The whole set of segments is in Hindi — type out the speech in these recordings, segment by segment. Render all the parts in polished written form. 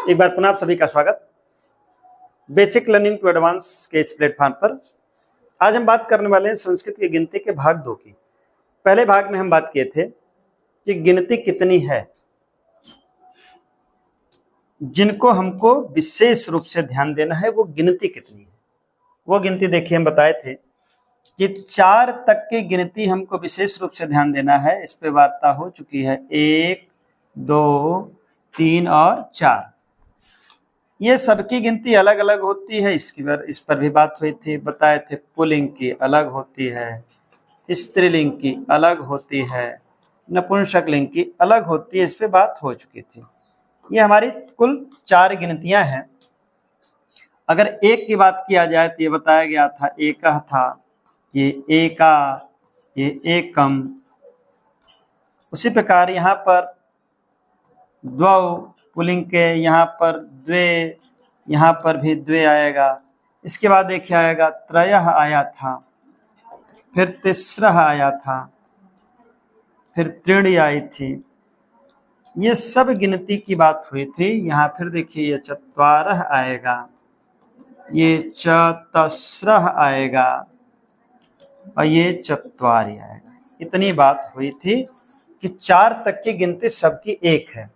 एक बार पुनः आप सभी का स्वागत बेसिक लर्निंग टू एडवांस के इस प्लेटफॉर्म पर। आज हम बात करने वाले हैं संस्कृत की गिनती के भाग 2 की। पहले भाग में हम बात किए थे कि गिनती कितनी है, जिनको हमको विशेष रूप से ध्यान देना है वो गिनती कितनी है। वो गिनती देखिए हम बताए थे कि 4 तक की गिनती हमको विशेष रूप से ध्यान देना है। इस पे वार्ता हो चुकी है 1, 2, 3 और 4। ये सबकी गिनती अलग अलग होती है। इस पर भी बात हुई थी, बताए थे पुल्लिंग की अलग होती है, स्त्रीलिंग की अलग होती है, नपुंसक लिंग की अलग होती है। इस पे बात हो चुकी थी। ये हमारी कुल 4 गिनतियां हैं। अगर एक की बात किया जाए तो ये बताया गया था एकह था, ये एका, ये एकम। उसी प्रकार यहाँ पर द्वौ पुल्लिंग के, यहाँ पर द्वे, यहाँ पर भी द्वे आएगा। इसके बाद देखिए आएगा त्रयः आया था, फिर तिस्रः आया था, फिर त्रीणि आई थी। ये सब गिनती की बात हुई थी। यहाँ फिर देखिए ये चत्वारः आएगा, ये चतस्रः आएगा और ये चत्वारि आएगा। इतनी बात हुई थी कि 4 तक की गिनती सबकी एक है।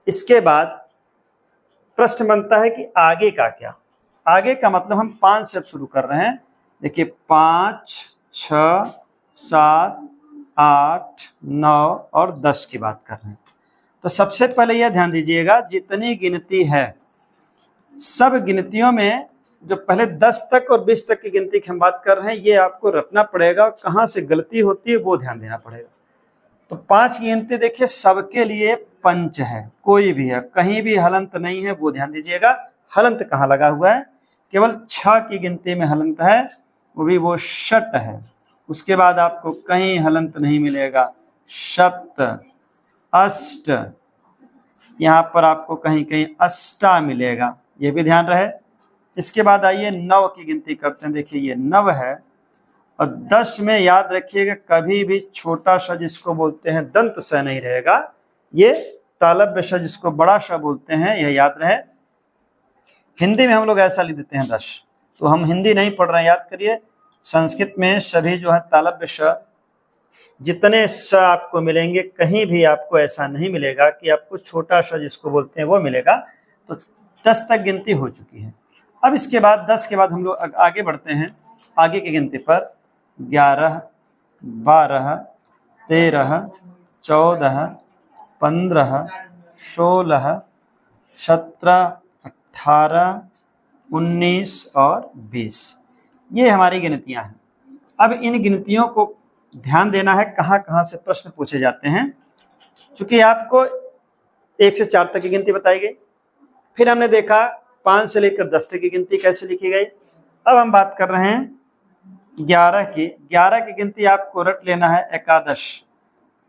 इसके बाद प्रश्न बनता है कि आगे का क्या। आगे का मतलब हम 5 से शुरू कर रहे हैं। देखिए 5, 6, 7, 8, 9 और 10 की बात कर रहे हैं। तो सबसे पहले यह ध्यान दीजिएगा, जितनी गिनती है सब गिनतियों में जो पहले 10 तक और 20 तक की गिनती की हम बात कर रहे हैं, ये आपको रटना पड़ेगा। कहाँ से गलती होती है वो ध्यान देना पड़ेगा। तो 5 की गिनती देखिए सबके लिए पंच है, कोई भी है, कहीं भी हलंत नहीं है, वो ध्यान दीजिएगा। हलंत कहाँ लगा हुआ है? केवल 6 की गिनती में हलंत है, वो भी वो षट है। उसके बाद आपको कहीं हलंत नहीं मिलेगा। सप्त, अष्ट, यहाँ पर आपको कहीं कहीं अष्टा मिलेगा, ये भी ध्यान रहे। इसके बाद आइए 9 की गिनती करते हैं। देखिए ये 9 है और 10 में याद रखिएगा कभी भी छोटा श जिसको बोलते हैं दंत स नहीं रहेगा। ये तालव्य श जिसको बड़ा श बोलते हैं, यह याद रहे। हिंदी में हम लोग ऐसा लिख देते हैं 10, तो हम हिंदी नहीं पढ़ रहे हैं, याद करिए। संस्कृत में सभी जो है तालव्य श, जितने स आपको मिलेंगे कहीं भी आपको ऐसा नहीं मिलेगा कि आपको छोटा श जिसको बोलते हैं वो मिलेगा। तो 10 तक गिनती हो चुकी है। अब इसके बाद 10 के बाद हम लोग आगे बढ़ते हैं आगे की गिनती पर। 11, 12, 13, 14, 15, 16, 17, 18, 19 और 20। ये हमारी गिनतियां हैं। अब इन गिनतियों को ध्यान देना है, कहाँ कहाँ से प्रश्न पूछे जाते हैं। चूंकि आपको 1 से 4 तक की गिनती बताई गई, फिर हमने देखा 5 से लेकर 10 तक की गिनती कैसे लिखी गई। अब हम बात कर रहे हैं 11 की। 11 की गिनती आपको रट लेना है एकादश।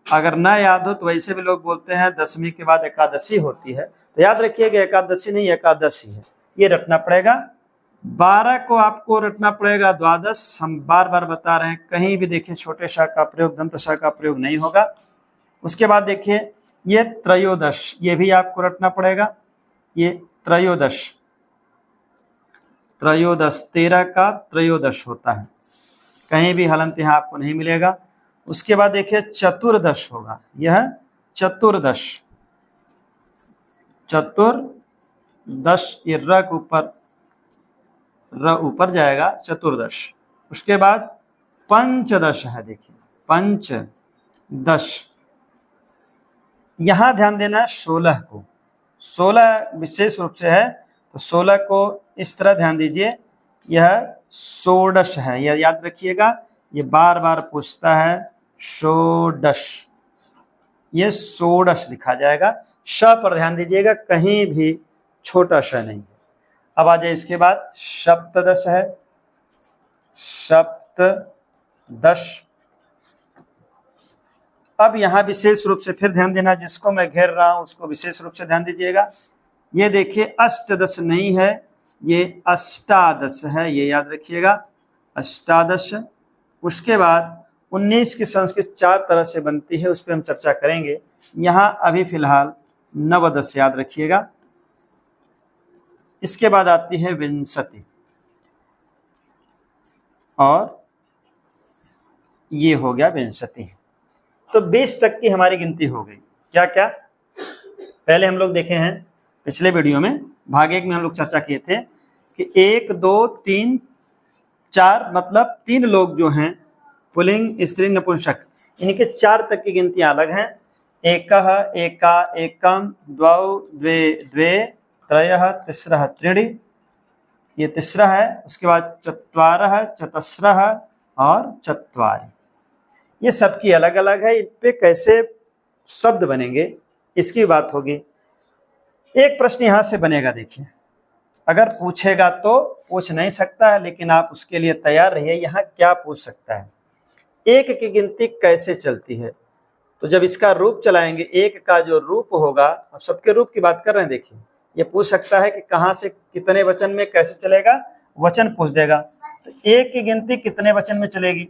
अगर ना याद हो तो वैसे भी लोग बोलते हैं 10वीं के बाद एकादशी होती है, तो याद रखिएगा एकादशी नहीं एकादशी है, ये रटना पड़ेगा। 12 को आपको रटना पड़ेगा द्वादश। हम बार बार बता रहे हैं, कहीं भी देखिए छोटे श का प्रयोग, दंत श का प्रयोग नहीं होगा। उसके बाद देखिए ये त्रयोदश, ये भी आपको रटना पड़ेगा। ये त्रयोदश, त्रयोदश 13 का त्रयोदश होता है, कहीं भी हलंत यहाँ आपको नहीं मिलेगा। उसके बाद देखिए चतुर्दश होगा, यह चतुर्दश, चतुर्दश, ये र के ऊपर र ऊपर जाएगा, चतुर्दश। उसके बाद पंचदश है, देखिए पंचदश। यहां ध्यान देना है 16 को, 16 विशेष रूप से है, तो 16 को इस तरह ध्यान दीजिए, यह षोडश है, यह याद रखिएगा। ये बार बार पूछता है षोडश, ये षोडश लिखा जाएगा। श पर ध्यान दीजिएगा, कहीं भी छोटा श नहीं है। अब आ जाए इसके बाद सप्तदश है, सप्तदश। अब यहाँ विशेष रूप से फिर ध्यान देना, जिसको मैं घेर रहा हूं उसको विशेष रूप से ध्यान दीजिएगा। ये देखिए अष्टदश नहीं है, ये अष्टादश है, ये याद रखिएगा, अष्टादश। उसके बाद 19 की संस्कृत 4 तरह से बनती है, उस पर हम चर्चा करेंगे। यहाँ अभी फिलहाल नवदश याद रखिएगा। इसके बाद आती है विंशति, और ये हो गया विंशति। तो 20 तक की हमारी गिनती हो गई। क्या क्या पहले हम लोग देखे हैं पिछले वीडियो में, भाग 1 में हम लोग चर्चा किए थे कि 1 2 3 4 मतलब 3 लोग जो हैं पुल्लिंग स्त्रीलिंग नपुंसक, इनके 4 तक की गिनती अलग हैं। एकः एका एकम द्वौ द्वे द्वे त्रयः तिस्रः त्रीणि, ये तीसरा है। उसके बाद चत्वारः चतस्रः और चत्वारि, ये सबकी अलग अलग है। इन पे कैसे शब्द बनेंगे इसकी बात होगी। एक प्रश्न यहां से बनेगा, देखिए अगर पूछेगा तो पूछ नहीं सकता है, लेकिन आप उसके लिए तैयार रहिए। यहाँ क्या पूछ सकता है, एक की गिनती कैसे चलती है। तो जब इसका रूप चलाएंगे, एक का जो रूप होगा, अब सबके रूप की बात कर रहे हैं, देखिए ये पूछ सकता है कि कहाँ से कितने वचन में कैसे चलेगा, वचन पूछ देगा। तो एक की गिनती कितने वचन में चलेगी,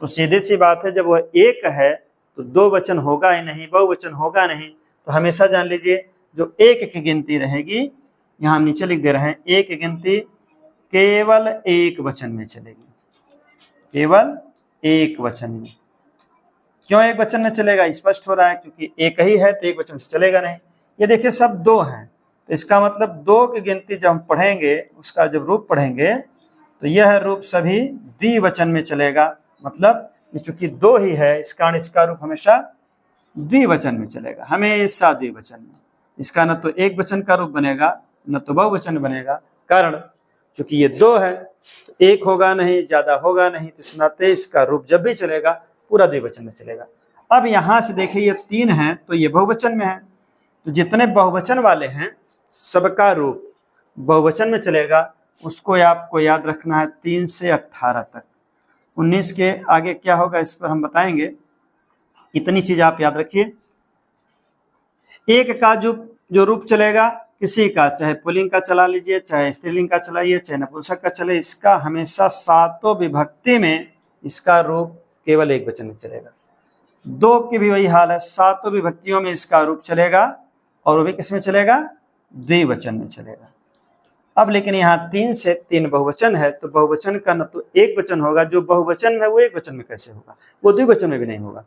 तो सीधी सी बात है, जब वह एक है तो 2 वचन होगा ही नहीं, बहुवचन होगा नहीं। तो हमेशा जान लीजिए जो एक की गिनती रहेगी, यहाँ हम नीचे लिख दे रहे हैं, एक की गिनती केवल एक वचन में चलेगी, केवल एक वचन में। क्यों एक वचन में चलेगा, स्पष्ट हो रहा है, क्योंकि एक ही है तो एक वचन से चलेगा नहीं। ये देखिए सब 2 हैं, तो इसका मतलब 2 की गिनती जब हम पढ़ेंगे, उसका जब रूप पढ़ेंगे तो यह रूप सभी द्विवचन में चलेगा। मतलब चूंकि 2 ही है, इस कारण इसका रूप हमेशा द्विवचन में चलेगा, हमेशा द्विवचन में। इसका न तो एक वचन का रूप बनेगा न तो बहुवचन बनेगा, कारण चूंकि ये 2 है तो एक होगा नहीं, ज्यादा होगा नहीं, तो इस नाते इसका रूप जब भी चलेगा पूरा द्विवचन में चलेगा। अब यहां से देखिए ये 3 है तो ये बहुवचन में है, तो जितने बहुवचन वाले हैं सबका रूप बहुवचन में चलेगा। उसको आपको याद रखना है 3 से 18 तक। 19 के आगे क्या होगा इस पर हम बताएंगे, इतनी चीज आप याद रखिए। एक का जो रूप चलेगा किसी का, चाहे पुल्लिंग का चला लीजिए, चाहे स्त्रीलिंग का चलाइए, चाहे नपुंसक का चले, इसका हमेशा 7 विभक्ति में इसका रूप केवल एक वचन में चलेगा। 2 की भी वही हाल है, 7 विभक्तियों में इसका रूप चलेगा, और वो भी किस में चलेगा, द्विवचन में चलेगा। अब लेकिन यहाँ 3 से 3 बहुवचन है, तो बहुवचन का न तो एक वचन होगा, जो बहुवचन में वो एक वचन में कैसे होगा, वो द्विवचन में भी नहीं होगा।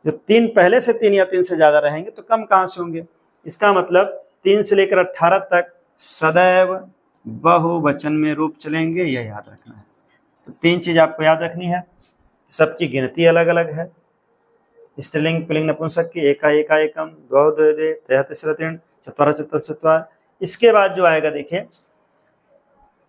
जो 3 पहले से 3 या 3 से ज्यादा रहेंगे तो कम कहाँ से होंगे। इसका मतलब 3 से लेकर 18 तक सदैव बहुवचन में रूप चलेंगे, यह याद रखना है। तो 3 चीज आपको याद रखनी है, सबकी गिनती अलग अलग है। स्त्रीलिंग पुल्लिंग नपुंसक की एका एका एकम द्वौ द्वे द्वे त्रयः तिस्रः त्रीणि चत्वारः चतुर्थ चत्वार। इसके बाद जो आएगा देखिए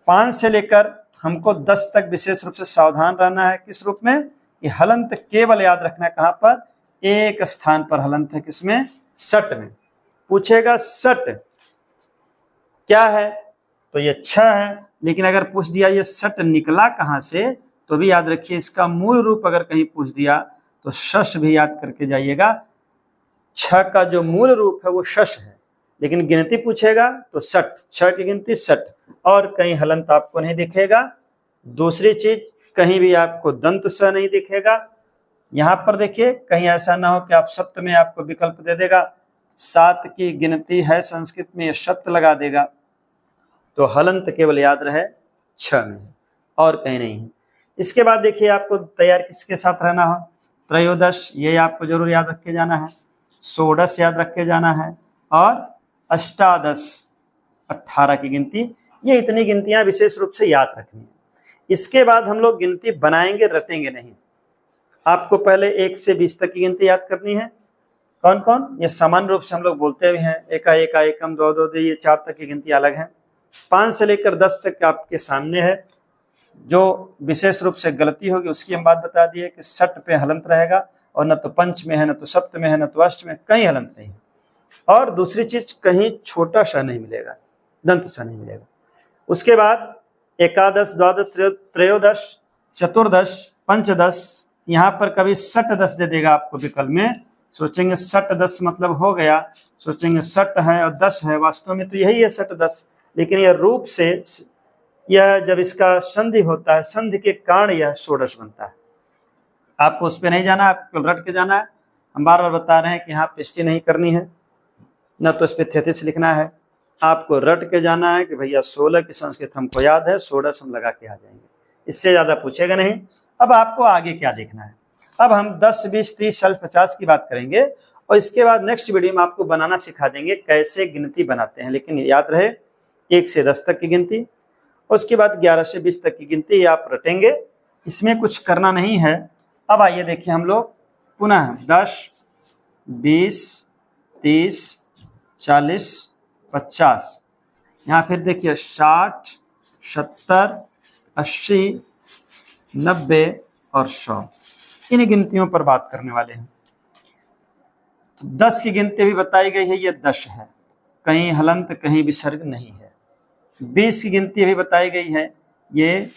5 से लेकर हमको 10 तक विशेष रूप से सावधान रहना है। किस रूप में, कि हलंत केवल याद रखना है, कहाँ पर, एक स्थान पर हलंत है, किसमें, सट में। पूछेगा सट क्या है, तो ये 6 है, लेकिन अगर पूछ दिया ये सट निकला कहाँ से, तो भी याद रखिए इसका मूल रूप अगर कहीं पूछ दिया तो शश भी याद करके जाइएगा। 6 का जो मूल रूप है वो शश है, लेकिन गिनती पूछेगा तो सट, 6 की गिनती सट, और कहीं हलंत आपको नहीं दिखेगा। दूसरी चीज, कहीं भी आपको दंत स नहीं दिखेगा। यहाँ पर देखिए कहीं ऐसा ना हो कि आप सप्त में आपको विकल्प दे देगा, 7 की गिनती है संस्कृत में, सप्त लगा देगा, तो हलंत केवल याद रहे 6 में, और कहीं नहीं है। इसके बाद देखिए आपको तैयार किसके साथ रहना हो, त्रयोदश, ये आपको जरूर याद रख के जाना है, षोडश याद रख के जाना है, और अष्टादश 18 की गिनती। ये इतनी गिनतियां विशेष रूप से याद रखनी है। इसके बाद हम लोग गिनती बनाएंगे, रटेंगे नहीं। आपको पहले 1 से 20 तक की गिनती याद करनी है। कौन कौन, ये सामान्य रूप से हम लोग बोलते हुए हैं, एका एका एकम द्वौ द्वे द्वे, ये 4 तक की गिनती अलग है। 5 से लेकर 10 तक आपके सामने है। जो विशेष रूप से गलती होगी उसकी हम बात बता दिए कि सट पे हलंत रहेगा, और न तो पंच में है, न तो सप्त में है, न तो अष्ट में, कहीं हलंत नहीं है। और दूसरी चीज, कहीं छोटा सा नहीं मिलेगा, दंत सा नहीं मिलेगा। उसके बाद एकादश, द्वादश, त्रयोदश, चतुर्दश, पंचदश, यहाँ पर कभी सट दश दे देगा आपको विकल्प में, सोचेंगे सट दश मतलब हो गया, सोचेंगे सट है और 10 है, वास्तव में तो यही है सट दश, लेकिन यह रूप से यह जब इसका संधि होता है, संधि के कारण यह षोडश बनता है। आपको उस पर नहीं जाना, आपको रट के जाना है। हम बार बार बता रहे हैं कि यहाँ पेस्टी नहीं करनी है, न तो इस पे 33 लिखना है, आपको रट के जाना है कि भैया 16 की संस्कृत हमको याद है, 16 हम लगा के आ जाएंगे, इससे ज्यादा पूछेगा नहीं। अब आपको आगे क्या देखना है, अब हम 10, 20, 30, 40, 50 की बात करेंगे और इसके बाद नेक्स्ट वीडियो में आपको बनाना सिखा देंगे कैसे गिनती बनाते हैं। लेकिन याद रहे 1 से 10 तक की गिनती, उसके बाद 11 से 20 तक की गिनती आप रटेंगे, इसमें कुछ करना नहीं है। अब आइए देखिए हम लोग पुनः 10, 20, 30, 40, 50, यहाँ फिर देखिए 60, 70, 80, 90 और 100, इन गिनतियों पर बात करने वाले हैं। तो 10 की गिनती भी बताई गई है, ये 10 है, कहीं हलंत कहीं विसर्ग नहीं है। 20 की गिनती भी बताई गई है, ये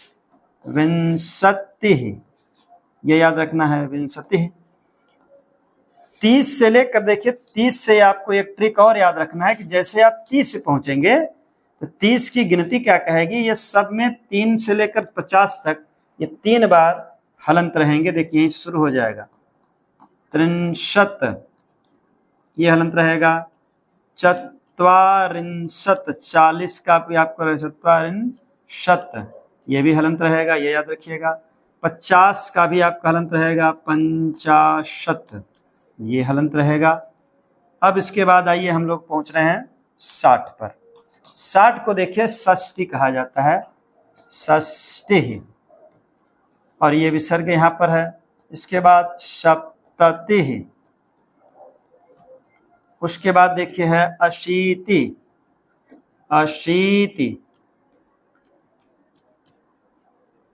विंशति, ये याद रखना है विंशति। 30 से लेकर देखिए 30 से आपको एक ट्रिक और याद रखना है कि जैसे आप 30 से पहुंचेंगे तो 30 की गिनती क्या कहेगी, ये सब में 3 से लेकर 50 तक ये 3 बार हलंत रहेंगे। देखिए यही शुरू हो जाएगा 63, ये हलंत रहेगा। 44, 40 का भी आपको 44, ये भी हलंत रहेगा, ये याद रखिएगा। 50 का भी आपका हलंत रहेगा 50, ये हलंत रहेगा। अब इसके बाद आइए हम लोग पहुंच रहे हैं 60 पर। 60 को देखिए षष्ठी कहा जाता है, षष्ठी, और ये विसर्ग यहाँ पर है। इसके बाद सप्तति, उसके बाद देखिए है अशीति, अशीति,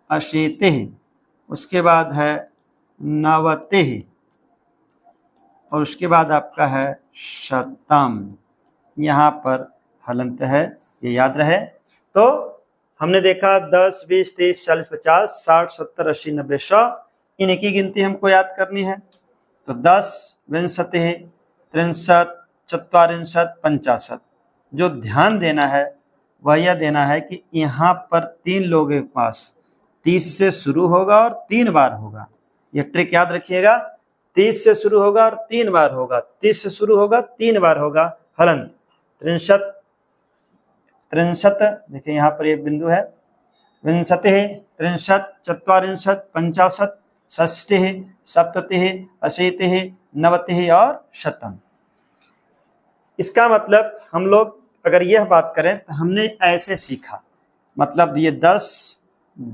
अशीति, उसके बाद है नवति, और उसके बाद आपका है शतम, यहाँ पर हलंत है, ये याद रहे। तो हमने देखा 10, 20, 30, 40, 50, 60, 70, 80, 90, 100, इनकी गिनती हमको याद करनी है। तो 10, 20, 30, 44, 50, जो ध्यान देना है वह यह देना है कि यहाँ पर 3 लोगों के पास 30 से शुरू होगा और 3 बार होगा, ये ट्रिक याद रखिएगा। 30 से शुरू होगा और 3 बार होगा, 30 से शुरू होगा 3 बार होगा हलंत। 63, देखिए यहाँ पर एक बिंदु है। 20, 30, 44, 50, 60, 70, 80, 90 और शतम। इसका मतलब हम लोग अगर यह बात करें तो हमने ऐसे सीखा, मतलब ये 10,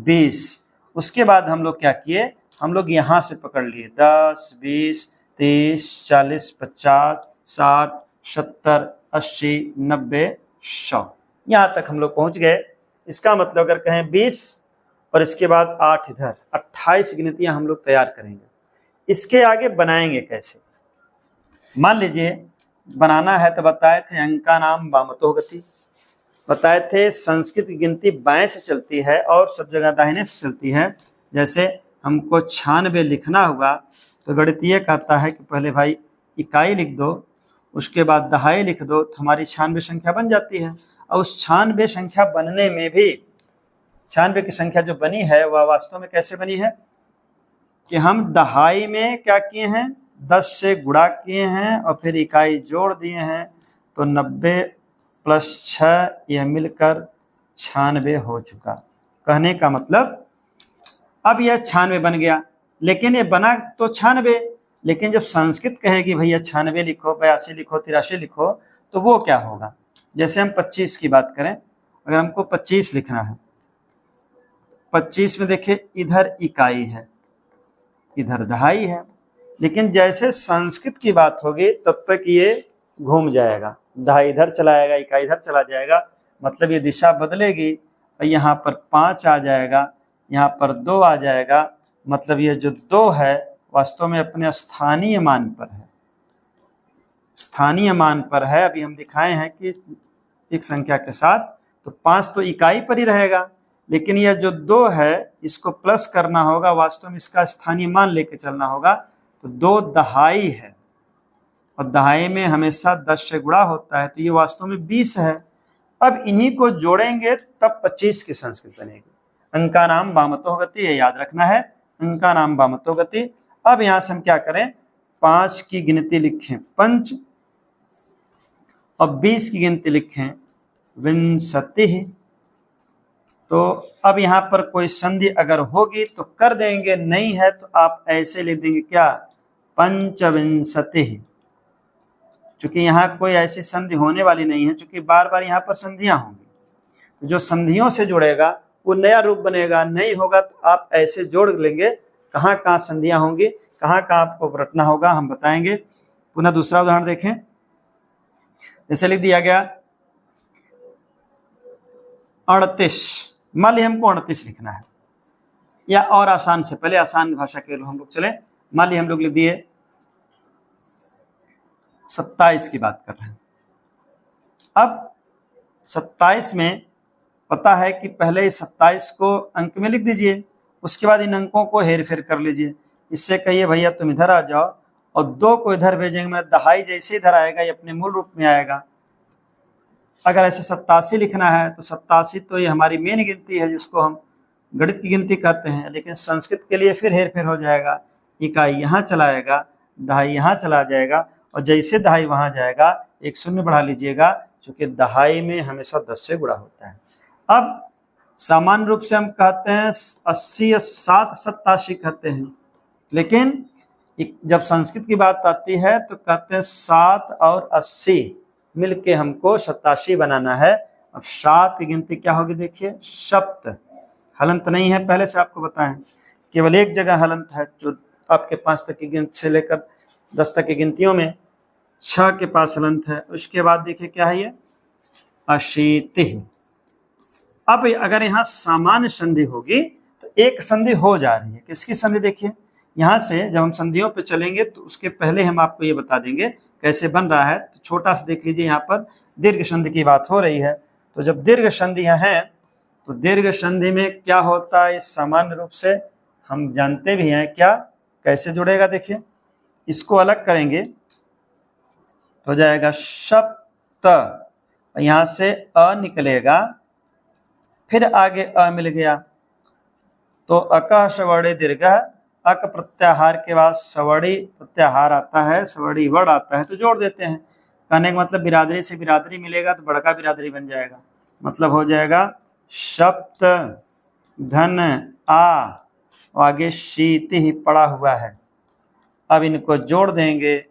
20, उसके बाद हम लोग क्या किए, हम लोग यहाँ से पकड़ लिए 10, 20, 30, 40, 50, 60, 70, 80, 90, 100, यहाँ तक हम लोग पहुँच गए। इसका मतलब अगर कहें 20 और इसके बाद 8 इधर, 28 गिनतियाँ हम लोग तैयार करेंगे। इसके आगे बनाएंगे कैसे, मान लीजिए बनाना है तो बताए थे अंका नाम वामतो गति, बताए थे संस्कृत की गिनती बाएं से चलती है और सब जगह दाहिने से चलती है। जैसे हमको 96 लिखना हुआ तो गणितीय कहता है कि पहले भाई इकाई लिख दो, उसके बाद दहाई लिख दो, तो हमारी 96 संख्या बन जाती है। और उस 96 संख्या बनने में भी 96 की संख्या जो बनी है वह वास्तव में कैसे बनी है कि हम दहाई में क्या किए हैं, 10 से गुणा किए हैं और फिर इकाई जोड़ दिए हैं, तो 90 + 6 यह मिलकर 96 हो चुका। कहने का मतलब अब यह 96 बन गया, लेकिन ये बना तो 96, लेकिन जब संस्कृत कहेगी भैया 96 लिखो, 82 लिखो, 83 लिखो, तो वो क्या होगा। जैसे हम 25 की बात करें, अगर हमको 25 लिखना है, 25 में देखिए इधर इकाई है, इधर दहाई है, लेकिन जैसे संस्कृत की बात होगी तब तक ये घूम जाएगा, दहाई इधर चला जाएगा, इकाई इधर चला जाएगा, मतलब ये दिशा बदलेगी और यहाँ पर 5 आ जाएगा, यहाँ पर 2 आ जाएगा, मतलब ये जो 2 है वास्तव में अपने स्थानीय मान पर है, स्थानीय मान पर है। अभी हम दिखाए हैं कि एक संख्या के साथ, तो 5 तो इकाई पर ही रहेगा, लेकिन यह जो 2 है इसको प्लस करना होगा, वास्तव में इसका स्थानीय मान लेके चलना होगा। तो 2 दहाई है और दहाई में हमेशा 10 से गुणा होता है, तो ये वास्तव में 20 है। अब इन्हीं को जोड़ेंगे तब 25 की संस्कृत बनेगी। अंका नाम वामतो गति, ये याद रखना है, अंका नाम वामतो गति। अब यहाँ से हम क्या करें, 5 की गिनती लिखें, पंच, और 20 की गिनती लिखें विंशतिः। तो अब यहाँ पर कोई संधि अगर होगी तो कर देंगे, नहीं है तो आप ऐसे लिख देंगे क्या, पंचविंशतिः। क्योंकि यहाँ कोई ऐसी संधि होने वाली नहीं है, क्योंकि बार बार यहाँ पर संधियां होंगी, तो जो संधियों से जुड़ेगा वो नया रूप बनेगा, नहीं होगा तो आप ऐसे जोड़ लेंगे। कहाँ कहाँ संधियां होंगी, कहाँ कहाँ आपको रटना होगा, हम बताएंगे। पुनः दूसरा उदाहरण देखें, जैसे लिख दिया गया 38। मान लीजिए हमको 38 लिखना है, या और आसान से पहले आसान भाषा के हम लोग चले, मान लीजिए हम लोग लिख दिए 27 की बात कर रहे हैं। अब 27 में पता है कि पहले इस 27 को अंक में लिख दीजिए, उसके बाद इन अंकों को हेर फेर कर लीजिए। इससे कहिए भैया तुम इधर आ जाओ और 2 को इधर भेजेंगे, मतलब दहाई जैसे इधर आएगा ये अपने मूल रूप में आएगा। अगर ऐसे 87 लिखना है तो 87 तो ये हमारी मेन गिनती है, जिसको हम गणित की गिनती कहते हैं, लेकिन संस्कृत के लिए फिर हेर फेर हो जाएगा। इकाई यहाँ चला आएगा, दहाई यहाँ चला जाएगा, और जैसे दहाई वहाँ जाएगा एक शून्य बढ़ा लीजिएगा, क्योंकि दहाई में हमेशा 10 से गुणा होता है। अब सामान्य रूप से हम कहते हैं 80 या 7 87 कहते हैं, लेकिन जब संस्कृत की बात आती है तो कहते हैं 7 और 80 मिलके हमको 87 बनाना है। अब 7 की गिनती क्या होगी, देखिए सप्त, हलंत नहीं है, पहले से आपको बताएं, केवल एक जगह हलंत है, जो आपके 5 तक की गिनती से लेकर 10 तक की गिनतियों में 6 के पास हलंत है। उसके बाद देखिए क्या है ये, अशीतिः। अब अगर यहाँ सामान्य संधि होगी तो एक संधि हो जा रही है, किसकी संधि, देखिए यहाँ से जब हम संधियों पे चलेंगे तो उसके पहले हम आपको ये बता देंगे कैसे बन रहा है। तो छोटा सा देख लीजिए, यहाँ पर दीर्घ संधि की बात हो रही है। तो जब दीर्घ संधियां हैं तो दीर्घ संधि में क्या होता है, सामान्य रूप से हम जानते भी हैं क्या, कैसे जुड़ेगा। देखिए इसको अलग करेंगे तो हो जाएगा सप्त, यहाँ से अ निकलेगा, फिर आगे अ मिल गया तो अकः सवर्णी दीर्घ, अक प्रत्याहार के बाद सवर्णी प्रत्याहार आता है, सवर्णी वर्ण आता है, तो जोड़ देते हैं। कहने का मतलब बिरादरी से बिरादरी मिलेगा तो बड़का बिरादरी बन जाएगा, मतलब हो जाएगा सप्त धन आ, आगे शीति ही पड़ा हुआ है। अब इनको जोड़ देंगे,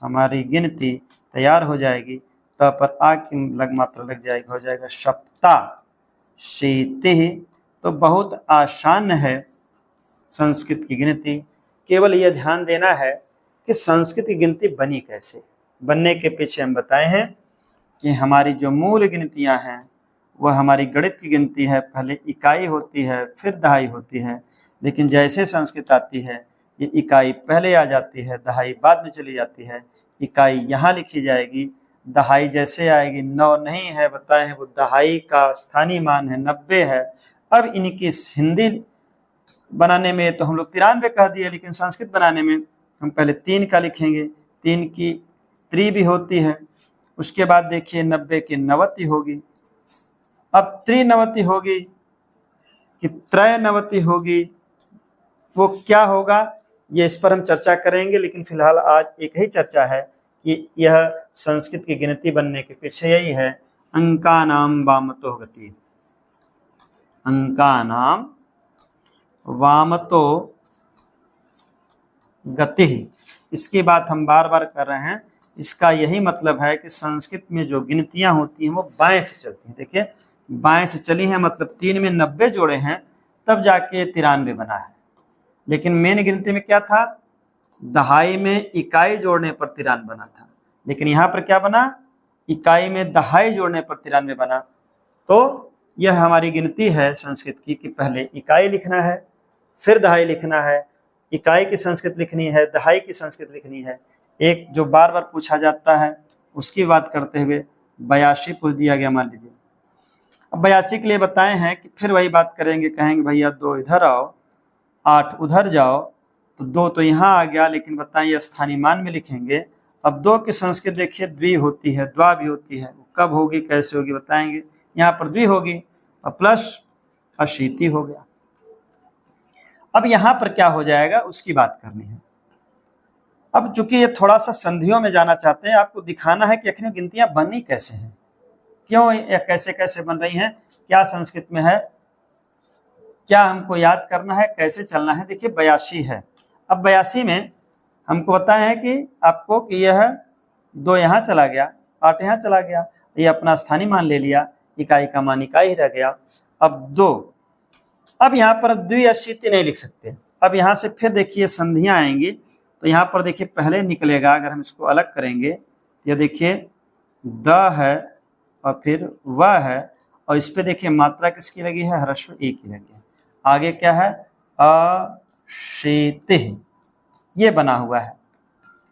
हमारी गिनती तैयार हो जाएगी, तब पर आ की लग मात्रा लग जाएगी, हो जाएगा सप्ता शीति। तो बहुत आसान है संस्कृत की गिनती, केवल यह ध्यान देना है कि संस्कृत की गिनती बनी कैसे। बनने के पीछे हम बताए हैं कि हमारी जो मूल गिनतियां हैं वह हमारी गणित की गिनती है, पहले इकाई होती है फिर दहाई होती है, लेकिन जैसे संस्कृत आती है ये इकाई पहले आ जाती है, दहाई बाद में चली जाती है। इकाई यहाँ लिखी जाएगी, दहाई जैसे आएगी, 9 नहीं है बताए हैं, वो दहाई का स्थानीय मान है 90 है। अब इनकी हिंदी बनाने में तो हम लोग 93 कह दिए, लेकिन संस्कृत बनाने में हम पहले 3 का लिखेंगे, 3 की त्रि भी होती है, उसके बाद देखिए 90 की नवति होगी। अब त्रिनवति होगी कि त्रयनवति होगी, वो क्या होगा ये इस पर हम चर्चा करेंगे, लेकिन फिलहाल आज एक ही चर्चा है कि यह संस्कृत की गिनती बनने के पीछे यही है, अंकानाम वामतो गति, अंकानाम वामतो गति। इसकी बात हम बार बार कर रहे हैं, इसका यही मतलब है कि संस्कृत में जो गिनतियां होती हैं वो बाएं से चलती हैं। देखिए बाएं से चली हैं, मतलब 3 में 90 जोड़े हैं तब जाके 93 बना है, लेकिन मेन गिनती में क्या था, दहाई में इकाई जोड़ने पर 93 बना था, लेकिन यहाँ पर क्या बना, इकाई में दहाई जोड़ने पर 93 बना। तो यह हमारी गिनती है संस्कृत की कि पहले इकाई लिखना है फिर दहाई लिखना है, इकाई की संस्कृत लिखनी है दहाई की संस्कृत लिखनी है। एक जो बार बार पूछा जाता है उसकी बात करते हुए 82 पूछ दिया गया, मान लीजिए। अब 82 के लिए बताए हैं कि फिर वही बात करेंगे, कहेंगे भैया 2 इधर आओ 8 उधर जाओ, तो 2 तो यहाँ आ गया, लेकिन बताइए स्थानीय मान में लिखेंगे। अब 2 की संस्कृत देखिए द्वि होती है, द्वा भी होती है, कब होगी कैसे होगी बताएंगे। यहाँ पर द्वि होगी और प्लस अशीति हो गया। अब यहाँ पर क्या हो जाएगा उसकी बात करनी है। अब चूंकि ये थोड़ा सा संधियों में जाना चाहते हैं, आपको दिखाना है कि आखिर गिनतियां बनी कैसे हैं, क्यों ये कैसे कैसे बन रही हैं, क्या संस्कृत में है, क्या हमको याद करना है, कैसे चलना है। देखिए 82 है। अब 82 में हमको बताए हैं कि आपको कि यह 2 यहाँ चला गया, 8 यहाँ चला गया, ये अपना स्थानीय मान ले लिया, इकाई का मान इकाई ही रह गया। अब 2, अब यहाँ पर द्विअशीति नहीं लिख सकते। अब यहाँ से फिर देखिए संधियाँ आएंगी, तो यहाँ पर देखिए पहले निकलेगा, अगर हम इसको अलग करेंगे, ये देखिए द है और फिर वह है, और इस पे देखिए मात्रा किसकी लगी है, ह्रस्व ए की लगी है। आगे क्या है, अशीतिः, ये बना हुआ है।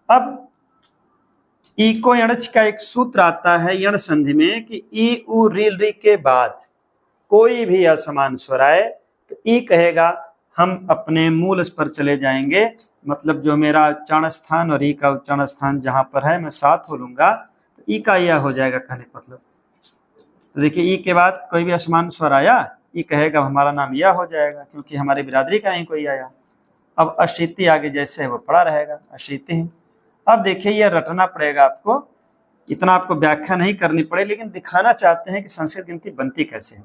अब इको यणच का एक सूत्र आता है यण संधि में कि ई उ रील री के बाद कोई भी असमान स्वर आए तो ई कहेगा हम अपने मूल पर चले जाएंगे, मतलब जो मेरा उच्चारण स्थान और ई का उच्चारण स्थान जहां पर है मैं साथ हो लूंगा, तो ई का यह हो जाएगा कहने का मतलब। तो देखिए ई के बाद कोई भी असमान स्वर आया, ई कहेगा हमारा नाम यह हो जाएगा, क्योंकि हमारी बिरादरी का नहीं कोई आया। अब अशीति आगे जैसे है वो पड़ा रहेगा, अशीति। अब देखिए ये रटना पड़ेगा आपको, इतना आपको व्याख्या नहीं करनी पड़े, लेकिन दिखाना चाहते हैं कि संस्कृत गिनती बनती कैसे है।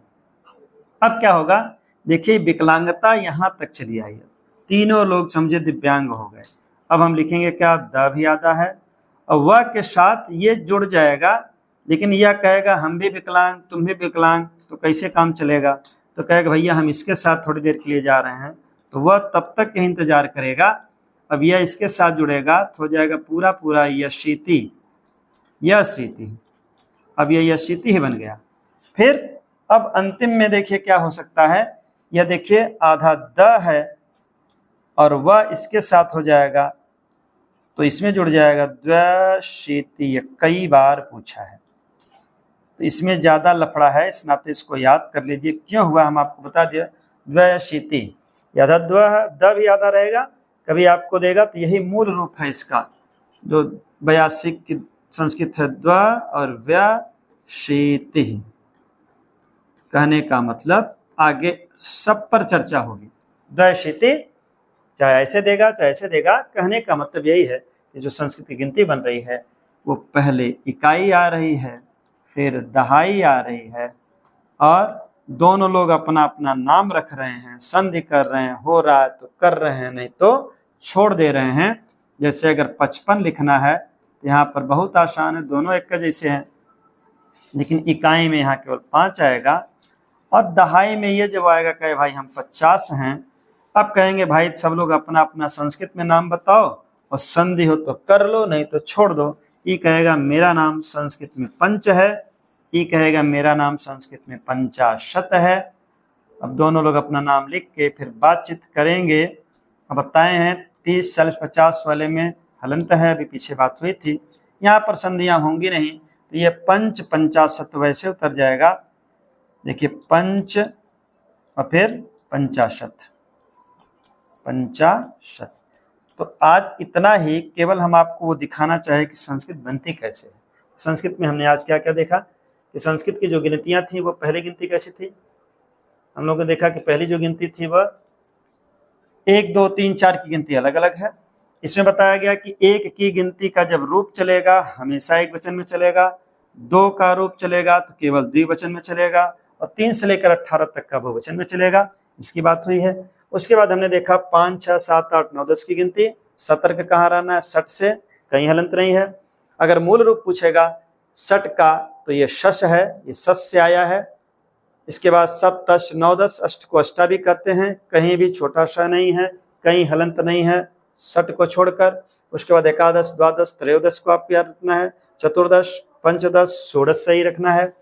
अब क्या होगा, देखिए विकलांगता यहां तक चली आई है, तीनों लोग समझे दिव्यांग हो गए। अब हम लिखेंगे क्या, द भी आधा है और वह के साथ ये जुड़ जाएगा, लेकिन यह कहेगा हम भी विकलांग तुम भी विकलांग, तो कैसे काम चलेगा। तो कहेगा भैया हम इसके साथ थोड़ी देर के लिए जा रहे हैं, तो वह तब तक यही इंतजार करेगा। अब यह इसके साथ जुड़ेगा तो हो जाएगा पूरा पूरा यशीति, यशीति। अब यह यशीति ही बन गया। फिर अब अंतिम में देखिए क्या हो सकता है, यह देखिए आधा द है और वह इसके साथ हो जाएगा, तो इसमें जुड़ जाएगा द्वशीति। कई बार पूछा है तो इसमें ज्यादा लफड़ा है, इस नाते इसको याद कर लीजिए क्यों हुआ, हम आपको बता दिया। द्वशीति, आधा द भी आधा रहेगा, कभी आपको देगा तो यही मूल रूप है इसका, जो 82 की संस्कृत है, द्व और व्यशीति। कहने का मतलब आगे सब पर चर्चा होगी। द्वशीति चाहे ऐसे देगा चाहे ऐसे देगा, कहने का मतलब यही है कि जो संस्कृत की गिनती बन रही है वो पहले इकाई आ रही है, फिर दहाई आ रही है, और दोनों लोग अपना अपना नाम रख रहे हैं, संधि कर रहे हैं, हो रहा है तो कर रहे हैं, नहीं तो छोड़ दे रहे हैं। जैसे अगर 55 लिखना है तो यहाँ पर बहुत आसान है, दोनों एक का जैसे हैं, लेकिन इकाई में यहाँ केवल 5 आएगा, और दहाई में ये जब आएगा कहे भाई हम 50 हैं। अब कहेंगे भाई सब लोग अपना अपना संस्कृत में नाम बताओ, और संधि हो तो कर लो नहीं तो छोड़ दो। ये कहेगा मेरा नाम संस्कृत में पंच है, ये कहेगा मेरा नाम संस्कृत में 50 है। अब दोनों लोग अपना नाम लिख के फिर बातचीत करेंगे। अब बताए हैं 30 40 50 वाले में हलंत है, अभी पीछे बात हुई थी, यहाँ पर संधियां होंगी नहीं, तो ये पंच 50 वैसे उतर जाएगा। देखिए पंच और फिर 50, तो आज इतना ही, केवल हम आपको वो दिखाना चाहे कि संस्कृत बनती कैसे है। संस्कृत में हमने आज क्या क्या देखा कि संस्कृत की जो गिनतियां थी वो पहली गिनती कैसी थी, हम लोगों ने देखा कि पहली जो गिनती थी वह 1 2 3 4 की गिनती अलग अलग है। इसमें बताया गया कि 1 की गिनती का जब रूप चलेगा हमेशा एक वचन में चलेगा, 2 का रूप चलेगा तो केवल द्विवचन में चलेगा, और 3 से लेकर 18 तक का बहुवचन में चलेगा, इसकी बात हुई है। उसके बाद हमने देखा 5 6 7 8 9 10 की गिनती, सतर्क कहाँ रहना है, सट से, कहीं हलंत नहीं है। अगर मूल रूप पूछेगा सट का तो ये शश है, ये सस से आया है। इसके बाद सप्त 9 10, अष्ट को अष्टा भी कहते हैं, कहीं भी छोटा सा नहीं है, कहीं हलंत नहीं है सट को छोड़कर। उसके बाद एकादश द्वादश त्रयोदश को आप याद रखना है, चतुर्दश पंचदश षोडश सही रखना है,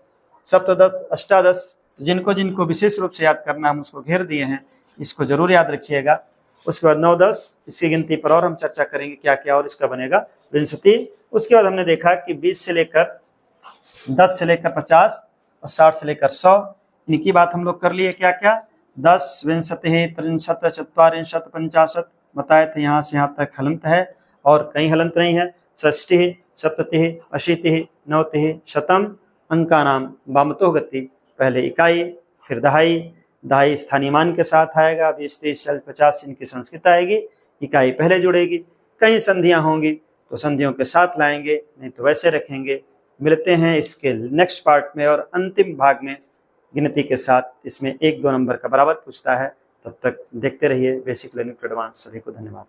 सप्तदश अष्टादश, जिनको जिनको विशेष रूप से याद करना हम उसको घेर दिए हैं, इसको जरूर याद रखिएगा। उसके बाद 9 10 इसकी गिनती पर और हम चर्चा करेंगे क्या क्या, और इसका बनेगा विंशति। उसके बाद हमने देखा कि 20 से लेकर 10 से लेकर 50 और 60 से लेकर 100, इनकी बात हम लोग कर लिए क्या क्या, 10 विंशति 63 चत्वारिंशत् 50 बताए थे, यहाँ से यहाँ तक हलंत है और कहीं हलंत नहीं है। षष्टि सप्तति अशीति नवति शतम अंका नाम वामतो गति, पहले इकाई फिर दहाई, दहाई स्थानीय मान के साथ आएगा, 20 30 40 50 इनकी संस्कृत आएगी, इकाई पहले जुड़ेगी। कई संधियां होंगी तो संधियों के साथ लाएंगे, नहीं तो वैसे रखेंगे। मिलते हैं इसके नेक्स्ट पार्ट में और अंतिम भाग में गिनती के साथ। इसमें 1-2 नंबर का बराबर पूछता है। तब तक देखते रहिए बेसिक लर्निंग टू एडवांस। सभी को धन्यवाद।